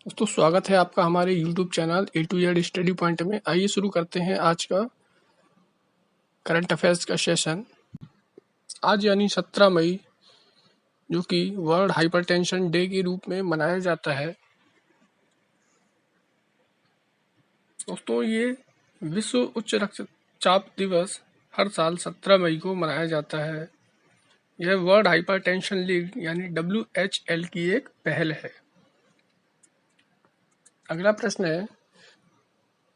दोस्तों स्वागत है आपका हमारे YouTube channel A to Z study point में। आइए शुरू करते हैं आज का करंट अफेयर्स का सेशन। आज यानी 17 मई जो कि वर्ल्ड हाइपरटेंशन डे के रूप में मनाया जाता है। दोस्तों ये विश्व उच्च रक्तचाप दिवस हर साल 17 मई को मनाया जाता है। यह वर्ल्ड हाइपरटेंशन लीग यानी WHL की एक पहल है। अगला प्रश्न है,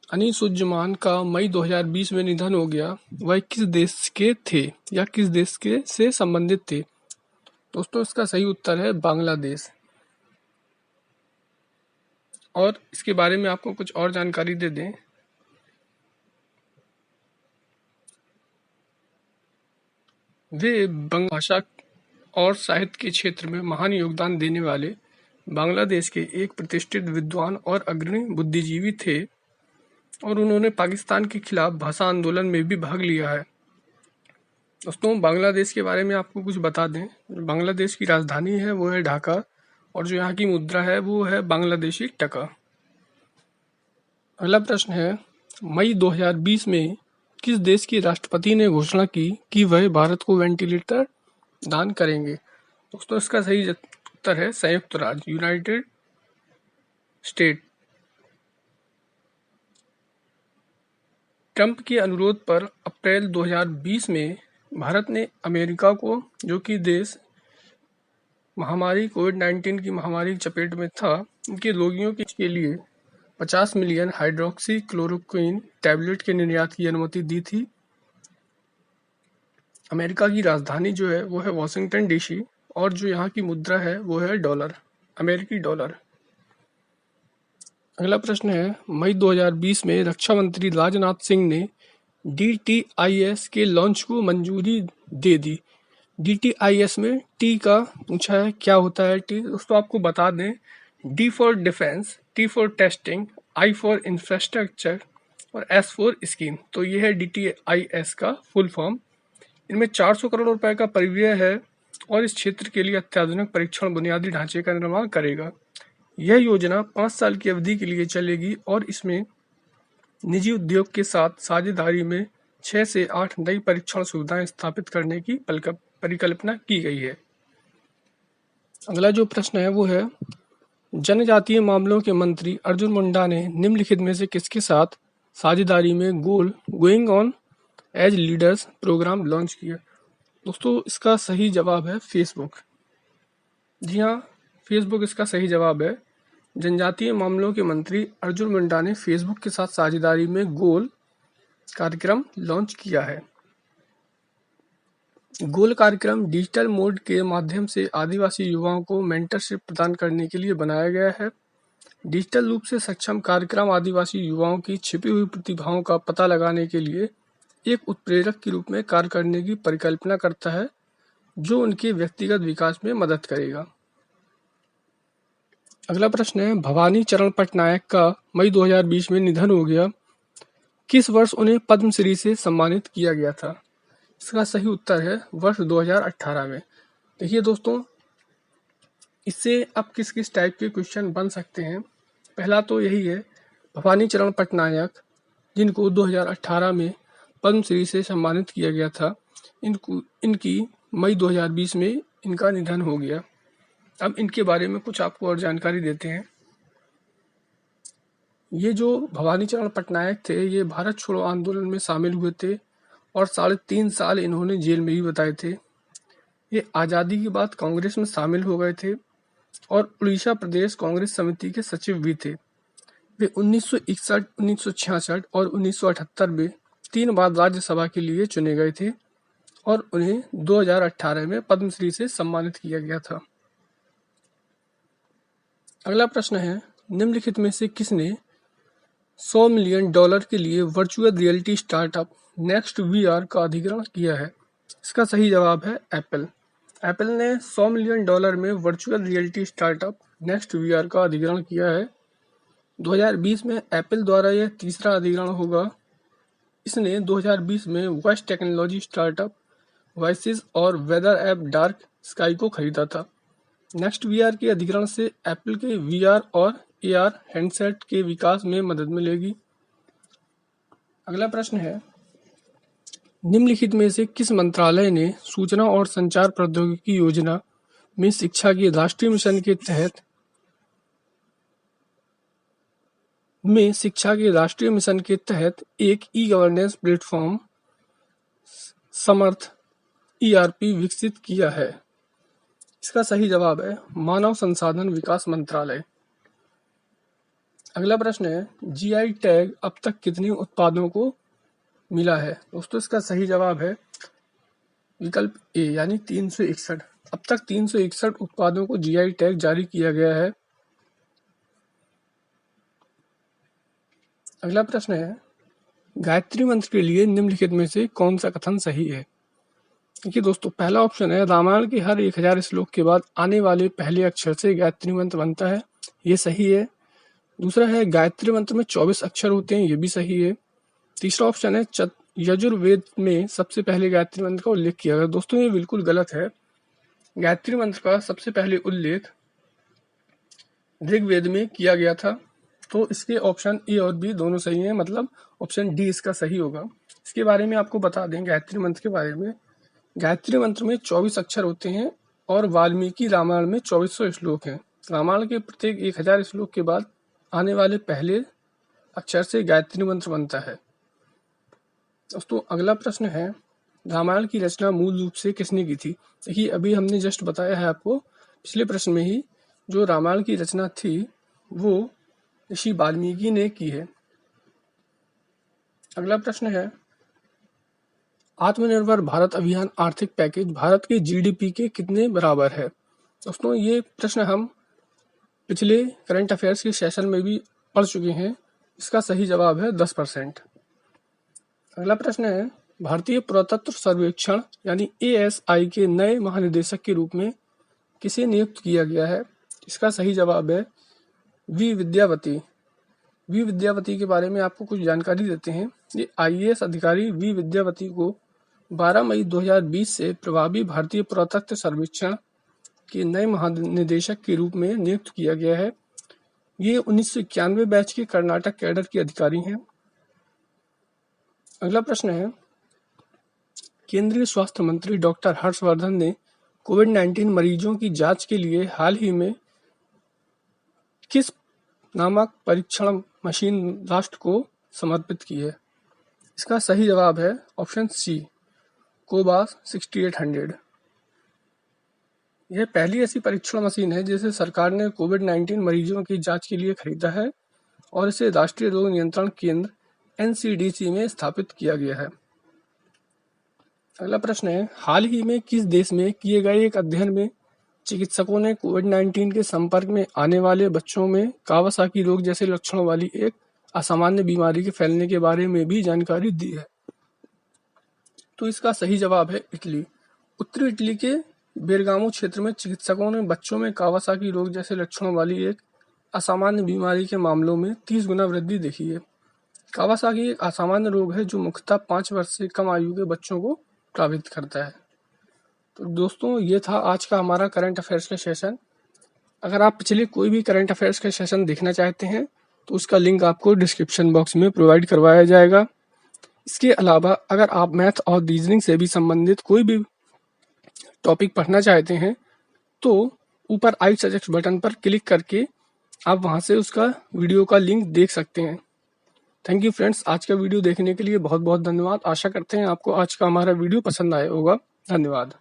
अनीसुज्जमान का मई 2020 में निधन हो गया। वह किस देश के थे या किस देश के से संबंधित थे? दोस्तों इसका सही उत्तर है बांग्लादेश। और इसके बारे में आपको कुछ और जानकारी दे दें। वे बंग भाषा और साहित्य के क्षेत्र में महान योगदान देने वाले बांग्लादेश के एक प्रतिष्ठित विद्वान और अग्रणी बुद्धिजीवी थे और उन्होंने पाकिस्तान के खिलाफ भाषा आंदोलन में भी भाग लिया है। दोस्तों बांग्लादेश के बारे में आपको कुछ बता दें। बांग्लादेश की राजधानी है वो है ढाका और जो यहाँ की मुद्रा है वो है बांग्लादेशी टका। अगला प्रश्न है, मई 2020 में किस देश के राष्ट्रपति ने घोषणा की कि वह भारत को वेंटिलेटर दान करेंगे? दोस्तों इसका सही उत्तर है संयुक्त राज्य यूनाइटेड स्टेट। ट्रंप के अनुरोध पर अप्रैल 2020 में भारत ने अमेरिका को, जो कि देश महामारी कोविड-19 की महामारी की चपेट में था, इनके रोगियों के लिए 50 मिलियन हाइड्रोक्सी क्लोरोक्विन टैबलेट के निर्यात की अनुमति दी थी। अमेरिका की राजधानी जो है वो है वॉशिंगटन डीसी और जो यहाँ की मुद्रा है वो है डॉलर, अमेरिकी डॉलर। अगला प्रश्न है, मई 2020 में रक्षा मंत्री राजनाथ सिंह ने DTIS के लॉन्च को मंजूरी दे दी। DTIS में टी का पूछा है, क्या होता है टी? दोस्तों आपको बता दें, D for defence, T for testing, I for infrastructure और S फॉर स्कीम। तो ये है DTIS का फुल फॉर्म। इनमें 400 करोड़ रुपए का परिव्यय है और इस क्षेत्र के लिए अत्याधुनिक परीक्षण बुनियादी ढांचे का निर्माण करेगा। यह योजना 5 साल की अवधि के लिए चलेगी और इसमें निजी उद्योग के साथ साझेदारी में 6 से 8 नई परीक्षण सुविधाएं स्थापित करने की परिकल्पना की गई है। अगला जो प्रश्न है वो है, जनजातीय मामलों के मंत्री अर्जुन मुंडा ने निम्नलिखित में से किसके साथ साझेदारी में going on as leaders program launch किया? दोस्तों इसका सही जवाब है फेसबुक। जी हाँ, फेसबुक इसका सही जवाब है। जनजातीय मामलों के मंत्री अर्जुन मुंडा ने फेसबुक के साथ साझेदारी में गोल कार्यक्रम लॉन्च किया है। गोल कार्यक्रम डिजिटल मोड के माध्यम से आदिवासी युवाओं को मेंटरशिप प्रदान करने के लिए बनाया गया है। डिजिटल रूप से सक्षम कार्यक्रम आदिवासी युवाओं की छिपी हुई प्रतिभाओं का पता लगाने के लिए एक उत्प्रेरक के रूप में कार्य करने की परिकल्पना करता है, जो उनके व्यक्तिगत विकास में मदद करेगा। अगला प्रश्न है, भवानी चरण पटनायक का मई 2020 में निधन हो गया। किस वर्ष उन्हें पद्मश्री से सम्मानित किया गया था? इसका सही उत्तर है वर्ष 2018 में। देखिए दोस्तों, इससे अब किस किस टाइप के क्वेश्चन बन सकते हैं। पहला तो यही है, भवानी चरण पटनायक जिनको 2018 में पद्मश्री से सम्मानित किया गया था, इनकी मई 2020 में इनका निधन हो गया। अब इनके बारे में कुछ आपको और जानकारी देते हैं। ये जो भवानी चरण पटनायक थे, ये भारत छोड़ो आंदोलन में शामिल हुए थे और 3.5 साल इन्होंने जेल में ही बिताए थे। ये आज़ादी के बाद कांग्रेस में शामिल हो गए थे और उड़ीसा प्रदेश कांग्रेस समिति के सचिव भी थे। वे 1961, 1966 और 1978 में 3 बार राज्यसभा के लिए चुने गए थे और उन्हें 2018 में पद्मश्री से सम्मानित किया गया था। अगला प्रश्न है, निम्नलिखित में से किसने $100 मिलियन के लिए virtual reality startup next VR का अधिग्रहण किया है? इसका सही जवाब है एप्पल। एप्पल ने $100 मिलियन में virtual reality startup next VR का अधिग्रहण किया है। 2020 में एप्पल द्वारा यह तीसरा अधिग्रहण होगा। इसने 2020 में वॉइस टेक्नोलॉजी स्टार्टअप वॉइसिस और वेदर ऐप डार्क स्काई को खरीदा था। नेक्स्ट वीआर के अधिग्रहण से एप्पल के वीआर और एआर हैंडसेट के विकास में मदद मिलेगी। अगला प्रश्न है, निम्नलिखित में से किस मंत्रालय ने सूचना और संचार प्रौद्योगिकी योजना में शिक्षा के राष्ट्रीय मिशन के तहत एक ई गवर्नेंस प्लेटफॉर्म समर्थ ईआरपी विकसित किया है? इसका सही जवाब है मानव संसाधन विकास मंत्रालय। अगला प्रश्न है, जीआई टैग अब तक कितने उत्पादों को मिला है? दोस्तों इसका सही जवाब है विकल्प ए यानी 361। अब तक 361 उत्पादों को जीआई टैग जारी किया गया है। अगला प्रश्न है, गायत्री मंत्र के लिए निम्नलिखित में से कौन सा कथन सही है? देखिए दोस्तों, पहला ऑप्शन है रामायण के हर 1000 श्लोक के बाद आने वाले पहले अक्षर से गायत्री मंत्र बनता है, ये सही है। दूसरा है गायत्री मंत्र में 24 अक्षर होते हैं, ये भी सही है। तीसरा ऑप्शन है यजुर्वेद में सबसे पहले गायत्री मंत्र का उल्लेख किया गया। दोस्तों ये बिल्कुल गलत है। गायत्री मंत्र का सबसे पहले उल्लेख ऋग्वेद में किया गया था। तो इसके ऑप्शन ए और बी दोनों सही हैं, मतलब ऑप्शन डी इसका सही होगा। इसके बारे में आपको बता दें, गायत्री मंत्र के बारे में, गायत्री मंत्र में 24 अक्षर होते हैं और वाल्मीकि रामायण में 2400 श्लोक हैं। रामायण के प्रत्येक 1000 श्लोक के बाद आने वाले पहले अक्षर से गायत्री मंत्र बनता है। दोस्तों अगला प्रश्न है, रामायण की रचना मूल रूप से किसने की थी? देखिए अभी हमने जस्ट बताया है आपको पिछले प्रश्न में ही, जो रामायण की रचना थी वो ऋषि वाल्मीकि ने की है। अगला प्रश्न है, आत्मनिर्भर भारत अभियान आर्थिक पैकेज भारत के जीडीपी के कितने बराबर है? दोस्तों ये प्रश्न हम पिछले करंट अफेयर्स के सेशन में भी पढ़ चुके हैं। इसका सही जवाब है 10%। अगला प्रश्न है, भारतीय पुरातत्व सर्वेक्षण यानी एएसआई के नए महानिदेशक के रूप में किसे नियुक्त किया गया है? इसका सही जवाब है वी विद्यावती। वी विद्यावती के बारे में आपको कुछ जानकारी देते हैं। ये आईएएस अधिकारी वी विद्यावती को 12 मई 2020 से प्रभावी भारतीय पुरातत्व सर्वेक्षण के नए महानिदेशक के रूप में नियुक्त किया गया है। ये 1991 बैच के कर्नाटक कैडर के अधिकारी हैं। अगला प्रश्न है, केंद्रीय स्वास्थ्य मंत्री डॉक्टर हर्षवर्धन ने कोविड-19 मरीजों की जांच के लिए हाल ही में किस नामक परीक्षण मशीन राष्ट्र को समर्पित की है? इसका सही जवाब है ऑप्शन सी, कोबास 6800। यह पहली ऐसी परीक्षण मशीन है जिसे सरकार ने कोविड-19 मरीजों की जांच के लिए खरीदा है और इसे राष्ट्रीय रोग नियंत्रण केंद्र एनसीडीसी में स्थापित किया गया है। अगला प्रश्न है, हाल ही में किस देश में किए गए एक अध्ययन में चिकित्सकों ने कोविड-19 के संपर्क में आने वाले बच्चों में कावासाकी रोग जैसे लक्षणों वाली एक असामान्य बीमारी के फैलने के बारे में भी जानकारी दी है? तो इसका सही जवाब है इटली। उत्तरी इटली के बेरगामो क्षेत्र में चिकित्सकों ने बच्चों में कावासाकी रोग जैसे लक्षणों वाली एक असामान्य बीमारी के मामलों में 30 गुना वृद्धि देखी है। कावासाकी एक असामान्य रोग है जो मुख्यतः 5 वर्ष से कम आयु के बच्चों को प्रभावित करता है। तो दोस्तों ये था आज का हमारा करंट अफेयर्स का सेशन। अगर आप पिछले कोई भी करंट अफेयर्स का सेशन देखना चाहते हैं तो उसका लिंक आपको डिस्क्रिप्शन बॉक्स में प्रोवाइड करवाया जाएगा। इसके अलावा अगर आप मैथ और रीजनिंग से भी संबंधित कोई भी टॉपिक पढ़ना चाहते हैं तो ऊपर आई सजेस्ट बटन पर क्लिक करके आप वहां से उसका वीडियो का लिंक देख सकते हैं। थैंक यू फ्रेंड्स, आज का वीडियो देखने के लिए बहुत बहुत धन्यवाद। आशा करते हैं आपको आज का हमारा वीडियो पसंद आया होगा। धन्यवाद।